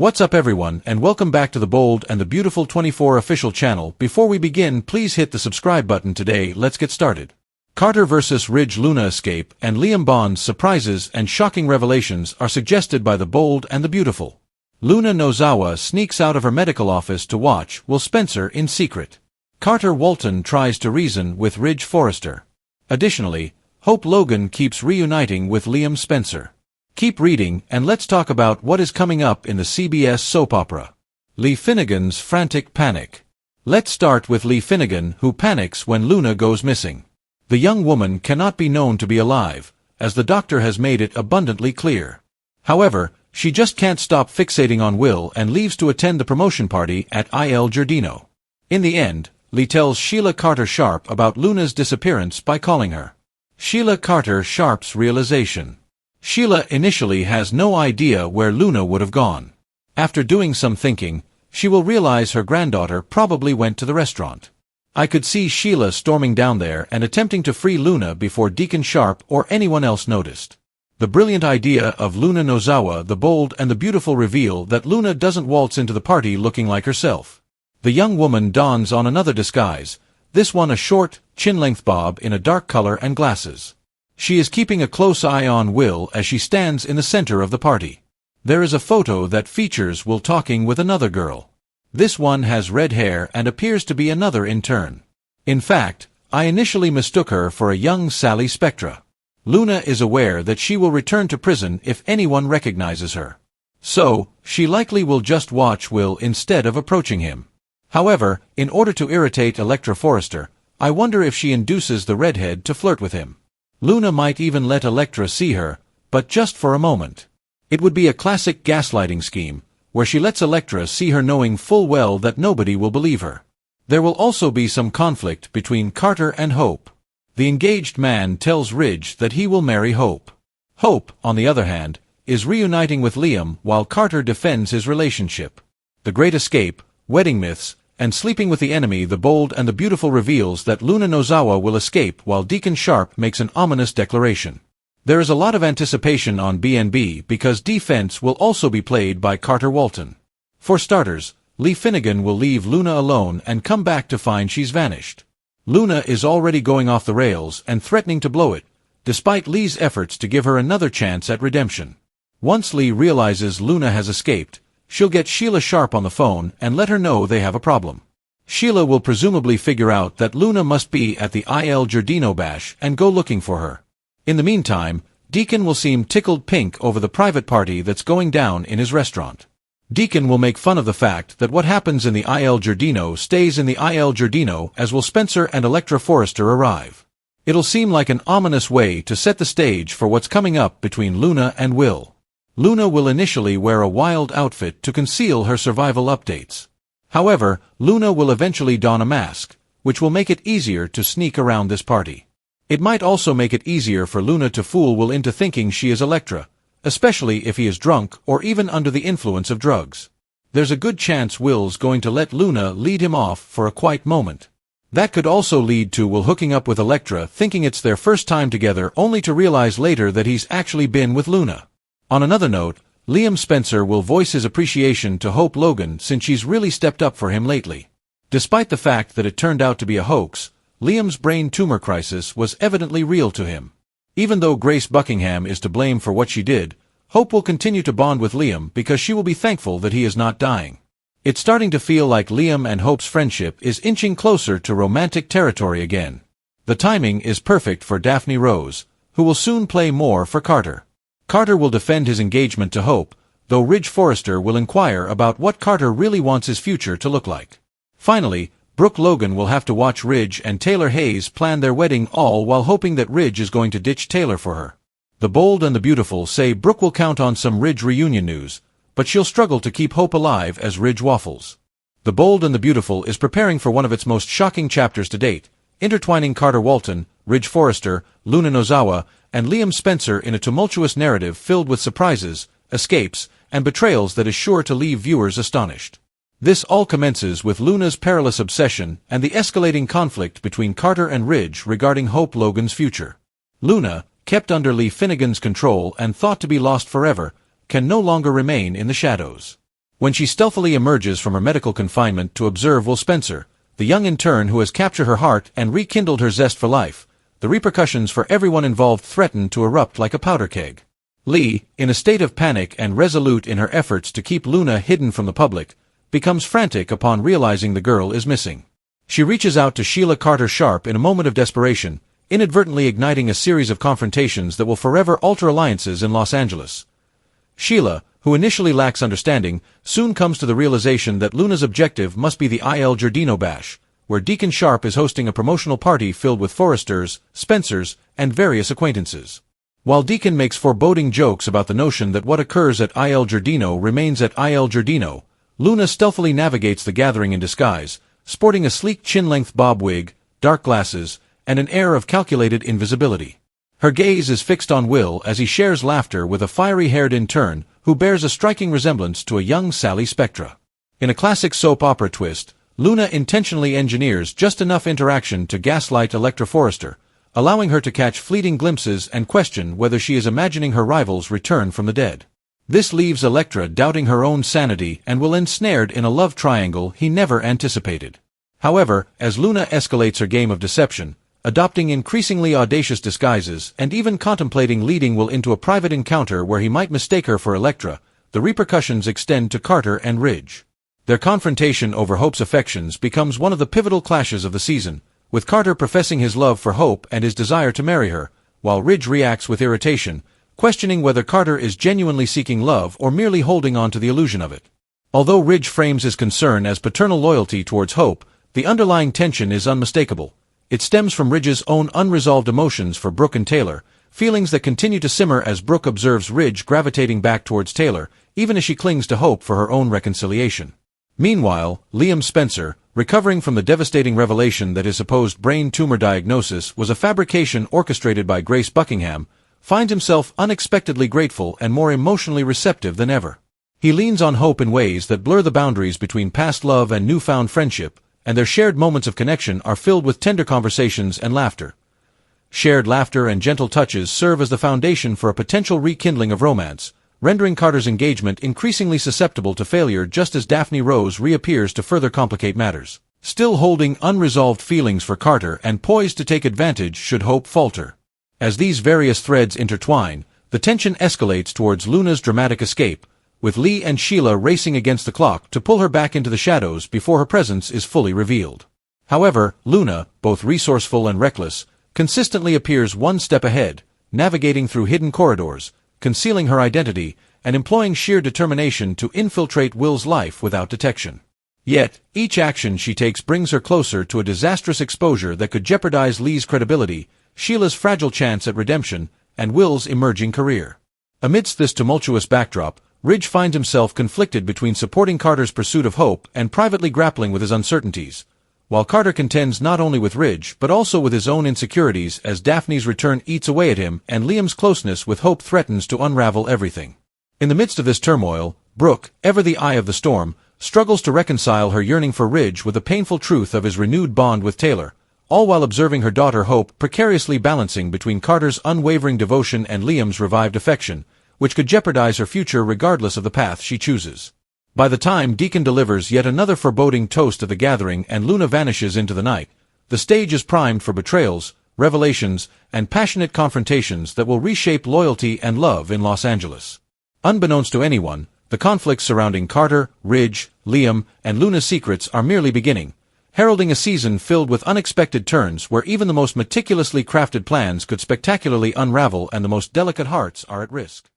What's up everyone, and welcome back to the Bold and the Beautiful 24 official channel. Before we begin, please hit the subscribe button today. Let's get started. Carter vs. Ridge. Luna escape and Liam Bond's surprises and shocking revelations are suggested by the Bold and the Beautiful. Luna Nozawa sneaks out of her medical office to watch Will Spencer in secret. Carter Walton tries to reason with Ridge Forrester. Additionally, Hope Logan keeps reuniting with Liam Spencer. Keep reading and let's talk about what is coming up in the CBS soap opera. Lee Finnegan's frantic panic. Let's start with Lee Finnegan, who panics when Luna goes missing. The young woman cannot be known to be alive, as the doctor has made it abundantly clear. However, she just can't stop fixating on Will and leaves to attend the promotion party at Il Giardino. In the end, Lee tells Sheila Carter Sharp about Luna's disappearance by calling her. Sheila Carter Sharp's realization. Sheila initially has no idea where Luna would have gone. After doing some thinking, she will realize her granddaughter probably went to the restaurant. I could see Sheila storming down there and attempting to free Luna before Deacon Sharp or anyone else noticed. The brilliant idea of Luna Nozawa, the Bold and the Beautiful reveal that Luna doesn't waltz into the party looking like herself. The young woman dons on another disguise, this one a short, chin-length bob in a dark color and glasses. She is keeping a close eye on Will as she stands in the center of the party. There is a photo that features Will talking with another girl. This one has red hair and appears to be another intern. In fact, I initially mistook her for a young Sally Spectra. Luna is aware that she will return to prison if anyone recognizes her. So, she likely will just watch Will instead of approaching him. However, in order to irritate Electra Forrester, I wonder if she induces the redhead to flirt with him. Luna might even let Electra see her, but just for a moment. It would be a classic gaslighting scheme, where she lets Electra see her knowing full well that nobody will believe her. There will also be some conflict between Carter and Hope. The engaged man tells Ridge that he will marry Hope. Hope, on the other hand, is reuniting with Liam while Carter defends his relationship. The Great Escape, Wedding Myths, and Sleeping with the Enemy. The Bold and the Beautiful reveals that Luna Nozawa will escape while Deacon Sharp makes an ominous declaration. There is a lot of anticipation on BNB because defense will also be played by Carter Walton. For starters, Lee Finnegan will leave Luna alone and come back to find she's vanished. Luna is already going off the rails and threatening to blow it, despite Lee's efforts to give her another chance at redemption. Once Lee realizes Luna has escaped, she'll get Sheila Sharp on the phone and let her know they have a problem. Sheila will presumably figure out that Luna must be at the Il Giardino bash and go looking for her. In the meantime, Deacon will seem tickled pink over the private party that's going down in his restaurant. Deacon will make fun of the fact that what happens in the Il Giardino stays in the Il Giardino as Will Spencer and Electra Forrester arrive. It'll seem like an ominous way to set the stage for what's coming up between Luna and Will. Luna will initially wear a wild outfit to conceal her survival updates. However, Luna will eventually don a mask, which will make it easier to sneak around this party. It might also make it easier for Luna to fool Will into thinking she is Electra, especially if he is drunk or even under the influence of drugs. There's a good chance Will's going to let Luna lead him off for a quiet moment. That could also lead to Will hooking up with Electra thinking it's their first time together only to realize later that he's actually been with Luna. On another note, Liam Spencer will voice his appreciation to Hope Logan since she's really stepped up for him lately. Despite the fact that it turned out to be a hoax, Liam's brain tumor crisis was evidently real to him. Even though Grace Buckingham is to blame for what she did, Hope will continue to bond with Liam because she will be thankful that he is not dying. It's starting to feel like Liam and Hope's friendship is inching closer to romantic territory again. The timing is perfect for Daphne Rose, who will soon play more for Carter. Carter will defend his engagement to Hope, though Ridge Forrester will inquire about what Carter really wants his future to look like. Finally, Brooke Logan will have to watch Ridge and Taylor Hayes plan their wedding, all while hoping that Ridge is going to ditch Taylor for her. The Bold and the Beautiful say Brooke will count on some Ridge reunion news, but she'll struggle to keep Hope alive as Ridge waffles. The Bold and the Beautiful is preparing for one of its most shocking chapters to date, intertwining Carter Walton, Ridge Forrester, Luna Nozawa, and Liam Spencer in a tumultuous narrative filled with surprises, escapes, and betrayals that is sure to leave viewers astonished. This all commences with Luna's perilous obsession and the escalating conflict between Carter and Ridge regarding Hope Logan's future. Luna, kept under Lee Finnegan's control and thought to be lost forever, can no longer remain in the shadows. When she stealthily emerges from her medical confinement to observe Will Spencer, the young intern who has captured her heart and rekindled her zest for life, the repercussions for everyone involved threaten to erupt like a powder keg. Lee, in a state of panic and resolute in her efforts to keep Luna hidden from the public, becomes frantic upon realizing the girl is missing. She reaches out to Sheila Carter Sharp in a moment of desperation, inadvertently igniting a series of confrontations that will forever alter alliances in Los Angeles. Sheila, who initially lacks understanding, soon comes to the realization that Luna's objective must be the Il Giardino Bash, where Deacon Sharp is hosting a promotional party filled with Forresters, Spencers, and various acquaintances. While Deacon makes foreboding jokes about the notion that what occurs at Il Giardino remains at Il Giardino, Luna stealthily navigates the gathering in disguise, sporting a sleek chin-length bob wig, dark glasses, and an air of calculated invisibility. Her gaze is fixed on Will as he shares laughter with a fiery-haired intern who bears a striking resemblance to a young Sally Spectra. In a classic soap opera twist, Luna intentionally engineers just enough interaction to gaslight Electra Forrester, allowing her to catch fleeting glimpses and question whether she is imagining her rival's return from the dead. This leaves Electra doubting her own sanity and Will ensnared in a love triangle he never anticipated. However, as Luna escalates her game of deception, adopting increasingly audacious disguises and even contemplating leading Will into a private encounter where he might mistake her for Electra, the repercussions extend to Carter and Ridge. Their confrontation over Hope's affections becomes one of the pivotal clashes of the season, with Carter professing his love for Hope and his desire to marry her, while Ridge reacts with irritation, questioning whether Carter is genuinely seeking love or merely holding on to the illusion of it. Although Ridge frames his concern as paternal loyalty towards Hope, the underlying tension is unmistakable. It stems from Ridge's own unresolved emotions for Brooke and Taylor, feelings that continue to simmer as Brooke observes Ridge gravitating back towards Taylor, even as she clings to Hope for her own reconciliation. Meanwhile, Liam Spencer, recovering from the devastating revelation that his supposed brain tumor diagnosis was a fabrication orchestrated by Grace Buckingham, finds himself unexpectedly grateful and more emotionally receptive than ever. He leans on Hope in ways that blur the boundaries between past love and newfound friendship, and their shared moments of connection are filled with tender conversations and laughter. Shared laughter and gentle touches serve as the foundation for a potential rekindling of romance, rendering Carter's engagement increasingly susceptible to failure just as Daphne Rose reappears to further complicate matters. Still holding unresolved feelings for Carter and poised to take advantage should Hope falter. As these various threads intertwine, the tension escalates towards Luna's dramatic escape, with Lee and Sheila racing against the clock to pull her back into the shadows before her presence is fully revealed. However, Luna, both resourceful and reckless, consistently appears one step ahead, navigating through hidden corridors, concealing her identity, and employing sheer determination to infiltrate Will's life without detection. Yet, each action she takes brings her closer to a disastrous exposure that could jeopardize Lee's credibility, Sheila's fragile chance at redemption, and Will's emerging career. Amidst this tumultuous backdrop, Ridge finds himself conflicted between supporting Carter's pursuit of Hope and privately grappling with his uncertainties, while Carter contends not only with Ridge but also with his own insecurities as Daphne's return eats away at him and Liam's closeness with Hope threatens to unravel everything. In the midst of this turmoil, Brooke, ever the eye of the storm, struggles to reconcile her yearning for Ridge with the painful truth of his renewed bond with Taylor, all while observing her daughter Hope precariously balancing between Carter's unwavering devotion and Liam's revived affection, which could jeopardize her future regardless of the path she chooses. By the time Deacon delivers yet another foreboding toast at the gathering and Luna vanishes into the night, the stage is primed for betrayals, revelations, and passionate confrontations that will reshape loyalty and love in Los Angeles. Unbeknownst to anyone, the conflicts surrounding Carter, Ridge, Liam, and Luna's secrets are merely beginning, heralding a season filled with unexpected turns where even the most meticulously crafted plans could spectacularly unravel and the most delicate hearts are at risk.